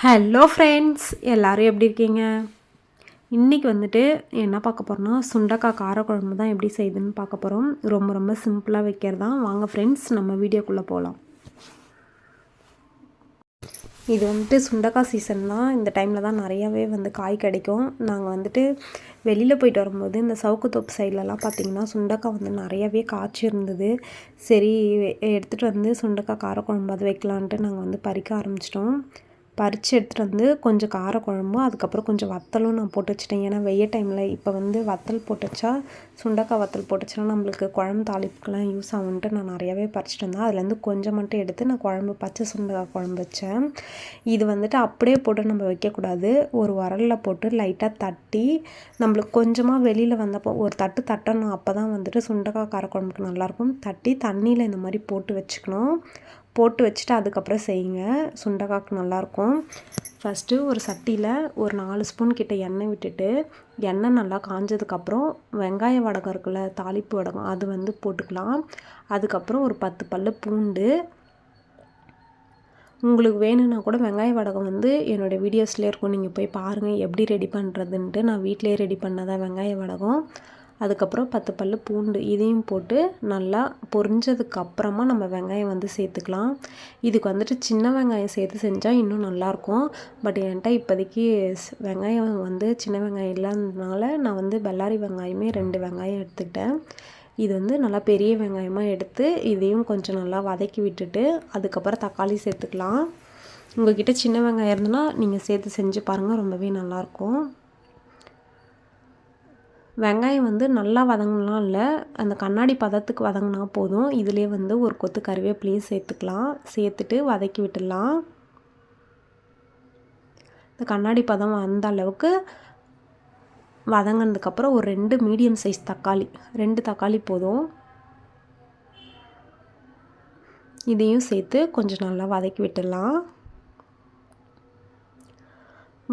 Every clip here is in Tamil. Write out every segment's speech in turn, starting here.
ஹலோ ஃப்ரெண்ட்ஸ், எல்லோரும் எப்படி இருக்கீங்க? இன்றைக்கி வந்துட்டு என்ன பார்க்க போகிறோன்னா சுண்டக்காய் காரக்குழம்பு தான் எப்படி செய்யுதுன்னு பார்க்க போகிறோம். ரொம்ப ரொம்ப சிம்பிளாக வைக்கிறது தான். வாங்க ஃப்ரெண்ட்ஸ், நம்ம வீடியோக்குள்ளே போகலாம். இது வந்துட்டு சுண்டக்காய் சீசன் தான். இந்த டைமில் தான் நிறையாவே காய் கிடைக்கும். நாங்கள் வந்துட்டு வெளியில் போயிட்டு வரும்போது இந்த சவுக்குத்தோப்பு சைட்லலாம் பார்த்திங்கன்னா சுண்டக்காய் நிறையாவே காய்ச்சி இருந்தது. சரி, எடுத்துகிட்டு சுண்டக்காய் காரக்குழம்பு அது வைக்கலான்ட்டு நாங்கள் பறிக்க ஆரம்பிச்சிட்டோம். பறித்து எடுத்துகிட்டு கொஞ்சம் காரக்குழம்பும் அதுக்கப்புறம் கொஞ்சம் வத்தலும் நான் போட்டு வச்சுட்டேன். ஏன்னா வெய்ய டைமில் இப்போ வத்தல் போட்டு வச்சா, சுண்டக்காய் வத்தல் போட்டு வச்சுன்னா நம்மளுக்கு குழம்பு தாளிப்புக்கெலாம் யூஸ் ஆகுன்ட்டு நான் நிறையாவே பறிச்சிட்டு வந்தேன். அதுலேருந்து கொஞ்சம் மட்டும் எடுத்து நான் குழம்பு பச்சை சுண்டக்காய் குழம்பு வச்சேன். இது அப்படியே போட்டு நம்ம வைக்கக்கூடாது. ஒரு உரலில் போட்டு லைட்டாக தட்டி நம்மளுக்கு கொஞ்சமாக வெளியில் வந்தப்போ ஒரு தட்டு தட்டணும். அப்போ தான் சுண்டக்காய் காரக்குழம்புக்கு நல்லாயிருக்கும். தட்டி தண்ணியில் இந்த மாதிரி போட்டு வச்சுக்கணும். போட்டு வச்சுட்டு அதுக்கப்புறம் செய்யுங்க. சுண்டக்காய்க்கு நல்லாயிருக்கும். ஃபஸ்ட்டு ஒரு சட்டியில் ஒரு 4 ஸ்பூன் கிட்ட எண்ணெய் விட்டுட்டு, எண்ணெய் நல்லா காஞ்சதுக்கப்புறம் வெங்காய வடகம் இருக்குல்ல, தாளிப்பு வடகம், அது போட்டுக்கலாம். அதுக்கப்புறம் ஒரு 10 பல்லு பூண்டு. உங்களுக்கு வேணும்னா கூட வெங்காய வடகம் என்னோடய வீடியோஸ்லேயே இருக்கும். நீங்கள் போய் பாருங்கள் எப்படி ரெடி பண்ணுறதுன்ட்டு. நான் வீட்டிலே ரெடி பண்ணதான் வெங்காய வடகம். அதுக்கப்புறம் 10 பல்லு பூண்டு இதையும் போட்டு நல்லா பொரிஞ்சதுக்கப்புறமா நம்ம வெங்காயம் சேர்த்துக்கலாம். இதுக்கு சின்ன வெங்காயம் சேர்த்து செஞ்சால் இன்னும் நல்லாயிருக்கும். பட் என்கிட்ட இப்போதைக்கு வெங்காயம் சின்ன வெங்காயம் இல்லாததுனால நான் பெல்லாரி வெங்காயமே 2 வெங்காயம் எடுத்துக்கிட்டேன். இது நல்லா பெரிய வெங்காயமாக எடுத்து இதையும் கொஞ்சம் நல்லா வதக்கி விட்டுட்டு அதுக்கப்புறம் தக்காளி சேர்த்துக்கலாம். உங்கள்கிட்ட சின்ன வெங்காயம் இருந்ததுன்னா நீங்கள் சேர்த்து செஞ்சு பாருங்கள், ரொம்பவே நல்லாயிருக்கும். வெங்காயம் நல்லா வதங்கலாம் இல்லை, அந்த கண்ணாடி பதத்துக்கு வதங்கினா போதும். இதிலே ஒரு கொத்து கருவேப்பிலையும் சேர்த்துக்கலாம். சேர்த்துட்டு வதக்கி விட்டுடலாம். இந்த கண்ணாடி பதம் அந்த அளவுக்கு வதங்கினதுக்கப்புறம் ஒரு 2 மீடியம் சைஸ் தக்காளி, 2 தக்காளி போதும். இதையும் சேர்த்து கொஞ்சம் நல்லா வதக்கி விட்டுடலாம்.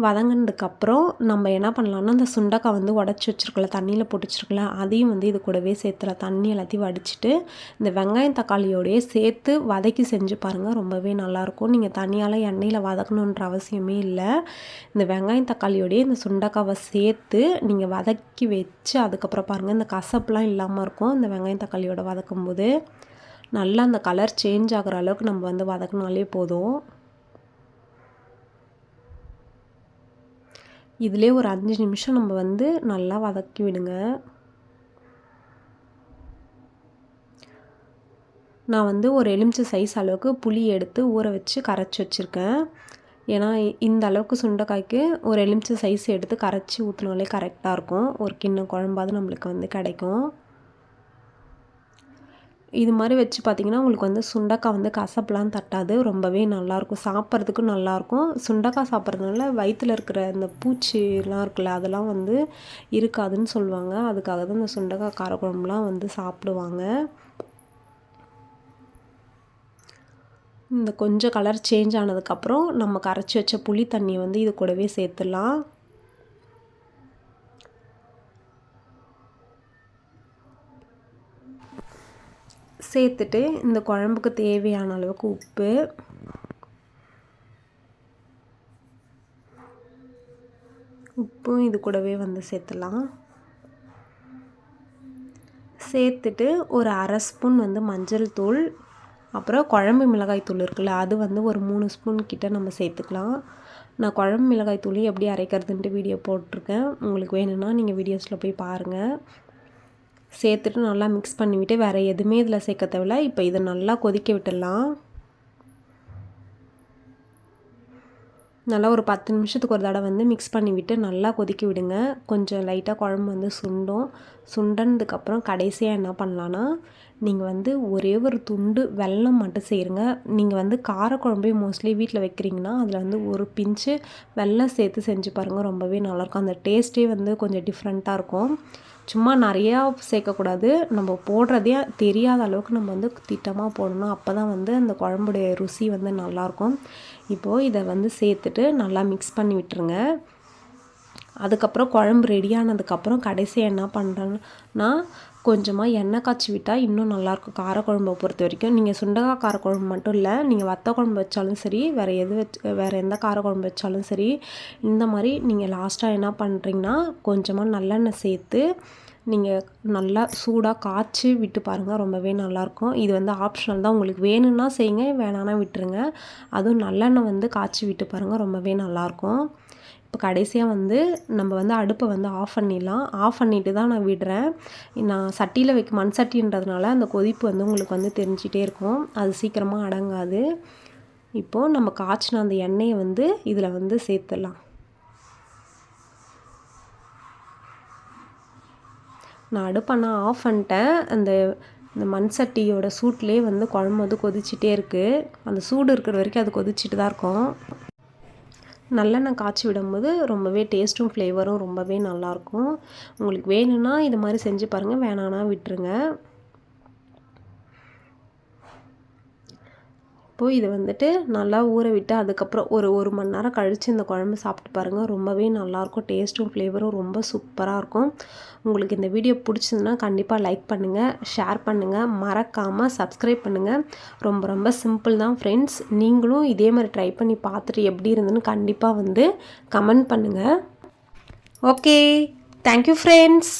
வதங்கினதுக்கப்புறம் நம்ம என்ன பண்ணலான்னா, அந்த சுண்டக்காய் உடச்சி வச்சுருக்கல, தண்ணியில் போட்டு வச்சுருக்கல, அதையும் இது கூடவே சேர்த்துலாம். தண்ணி எல்லாத்தையும் வடிச்சிட்டு இந்த வெங்காயம் தக்காளியோடையே சேர்த்து வதக்கி செஞ்சு பாருங்கள், ரொம்பவே நல்லாயிருக்கும். நீங்கள் தனியால் எண்ணெயில் வதக்கணுன்ற அவசியமே இல்லை. இந்த வெங்காயம் தக்காளியோடையே இந்த சுண்டக்காவை சேர்த்து நீங்கள் வதக்கி வச்சு அதுக்கப்புறம் பாருங்கள், இந்த கசப்புலாம் இல்லாமல் இருக்கும். இந்த வெங்காயம் தக்காளியோட வதக்கும்போது நல்லா அந்த கலர் சேஞ்ச் ஆகிற அளவுக்கு நம்ம வதக்கினாலே போதும். இதிலே ஒரு 5 நிமிஷம் நம்ம நல்லா வதக்கி விடுங்க. நான் ஒரு எலுமிச்சை சைஸ் அளவுக்கு புளி எடுத்து ஊற வச்சு கரைச்சி வச்சுருக்கேன். ஏன்னா இந்த அளவுக்கு சுண்டைக்காய்க்கு ஒரு எலுமிச்சை சைஸ் எடுத்து கரைச்சி ஊற்றினாலே கரெக்டாக இருக்கும். ஒரு கிண்ணம் குழம்பாவது நம்மளுக்கு கிடைக்கும். இது மாதிரி வச்சு பார்த்திங்கன்னா உங்களுக்கு சுண்டக்காய் கசப்புலாம் தட்டாது, ரொம்பவே நல்லாயிருக்கும். சாப்பிட்றதுக்கும் நல்லாயிருக்கும். சுண்டக்காய் சாப்பிட்றதுனால வயிற்றில் இருக்கிற இந்த பூச்சிலாம் இருக்குல்ல, அதெல்லாம் இருக்காதுன்னு சொல்லுவாங்க. அதுக்காக தான் இந்த சுண்டக்காய் காரக்குழம்புலாம் சாப்பிடுவாங்க. இந்த கொஞ்சம் கலர் சேஞ்ச் ஆனதுக்கப்புறம் நம்ம கரைச்சி வச்ச புளி தண்ணியை இது கூடவே சேர்த்துடலாம். சேர்த்துட்டு இந்த குழம்புக்கு தேவையான அளவுக்கு உப்பும் இது கூடவே சேர்த்துலாம். சேர்த்துட்டு ஒரு 1/2 ஸ்பூன் மஞ்சள் தூள், அப்புறம் குழம்பு மிளகாய் தூள் இருக்குல்ல, அது ஒரு 3 ஸ்பூன் கிட்ட நம்ம சேர்த்துக்கலாம். நான் குழம்பு மிளகாய் தூள் எப்படி அரைக்கிறதுன்ட்டு வீடியோ போட்டிருக்கேன். உங்களுக்கு வேணும்னா நீங்கள் வீடியோஸில் போய் பாருங்கள். சேர்த்துட்டு நல்லா மிக்ஸ் பண்ணிவிட்டு வேறு எதுவுமே இதில் சேர்க்க தேவையில்ல. இப்போ இதை நல்லா கொதிக்க விட்டுடலாம். நல்லா ஒரு 10 நிமிஷத்துக்கு ஒரு தடவை மிக்ஸ் பண்ணிவிட்டு நல்லா கொதிக்க விடுங்க. கொஞ்சம் லைட்டாக குழம்பு சுண்டனதுக்கப்புறம் கடைசியாக என்ன பண்ணலான்னா, நீங்கள் ஒரே ஒரு துண்டு வெல்லம் மட்டும் சேருங்க. நீங்கள் காரக்குழம்பே மோஸ்ட்லி வீட்டில் வைக்கிறீங்கன்னா அதில் ஒரு பிஞ்சு வெல்லம் சேர்த்து செஞ்சு பாருங்கள், ரொம்பவே நல்லாயிருக்கும். அந்த டேஸ்ட்டே கொஞ்சம் டிஃப்ரெண்ட்டாக இருக்கும். சும்மா நிறையா சேர்க்கக்கூடாது, நம்ம போடுறதே தெரியாத அளவுக்கு நம்ம திட்டமாக போடணும். அப்போ தான் அந்த குழம்புடைய ருசி நல்லாயிருக்கும். இப்போது இதை சேர்த்துட்டு நல்லா மிக்ஸ் பண்ணி விட்டுருங்க. அதுக்கப்புறம் குழம்பு ரெடியானதுக்கப்புறம் கடைசியாக என்ன பண்ணுறேன்னா, கொஞ்சமாக எண்ணெய் காய்ச்சி விட்டால் இன்னும் நல்லாயிருக்கும் காரக்குழம்பை பொறுத்த வரைக்கும். நீங்கள் சுண்டக்காய் காரக்குழம்பு மட்டும் இல்லை, நீங்கள் வத்த குழம்பு வச்சாலும் சரி, வேறு எந்த காரக்குழம்பு வச்சாலும் சரி, இந்த மாதிரி நீங்கள் லாஸ்ட்டாக என்ன பண்ணுறீங்கன்னா கொஞ்சமாக நல்லெண்ணெய் சேர்த்து நீங்கள் நல்லா சூடாக காய்ச்சி விட்டு பாருங்கள், ரொம்பவே நல்லாயிருக்கும். இது வந்து ஆப்ஷனல் தான், உங்களுக்கு வேணும்னா செய்யுங்க, வேணான்னா விட்டுருங்க. அதுவும் நல்லெண்ணெய் வந்து காய்ச்சி விட்டு பாருங்கள், ரொம்பவே நல்லாயிருக்கும். இப்போ கடைசியாக வந்து நம்ம வந்து அடுப்பை வந்து ஆஃப் பண்ணிடலாம். ஆஃப் பண்ணிவிட்டு தான் நான் விடுறேன். நான் சட்டியில் மண் சட்டின்றதுனால அந்த கொதிப்பு வந்து உங்களுக்கு வந்து தெரிஞ்சிட்டே இருக்கும், அது சீக்கிரமாக அடங்காது. இப்போது நம்ம காய்ச்சின அந்த எண்ணெயை வந்து இதில் வந்து சேர்த்துடலாம். நான் அடுப்பை ஆஃப் பண்ணிட்டேன். இந்த மண் சட்டியோட சூட்லேயே வந்து குழம்பு வந்து கொதிச்சிட்டே இருக்குது. அந்த சூடு இருக்கிற வரைக்கும் அது கொதிச்சிட்டு தான் இருக்கும். நல்லெண்ணெய் காய்ச்சி விடும்போது ரொம்பவே டேஸ்ட்டும் ஃப்ளேவரும் ரொம்பவே நல்லாயிருக்கும். உங்களுக்கு வேணும்னா இது மாதிரி செஞ்சு பாருங்கள், வேணான்னா விட்டுருங்க. இப்போது இதை வந்துட்டு நல்லா ஊற விட்டு அதுக்கப்புறம் ஒரு மணி நேரம் கழித்து இந்த குழம்பு சாப்பிட்டு பாருங்கள், ரொம்பவே நல்லாயிருக்கும். டேஸ்ட்டும் ஃப்ளேவரும் ரொம்ப சூப்பராக இருக்கும். உங்களுக்கு இந்த வீடியோ பிடிச்சிருந்துன்னா கண்டிப்பாக லைக் பண்ணுங்கள், ஷேர் பண்ணுங்கள், மறக்காமல் சப்ஸ்கிரைப் பண்ணுங்கள். ரொம்ப ரொம்ப சிம்பிள் தான் ஃப்ரெண்ட்ஸ். நீங்களும் இதே மாதிரி ட்ரை பண்ணி பார்த்துட்டு எப்படி இருந்துன்னு கண்டிப்பாக வந்து கமெண்ட் பண்ணுங்கள். Okay, thank you friends.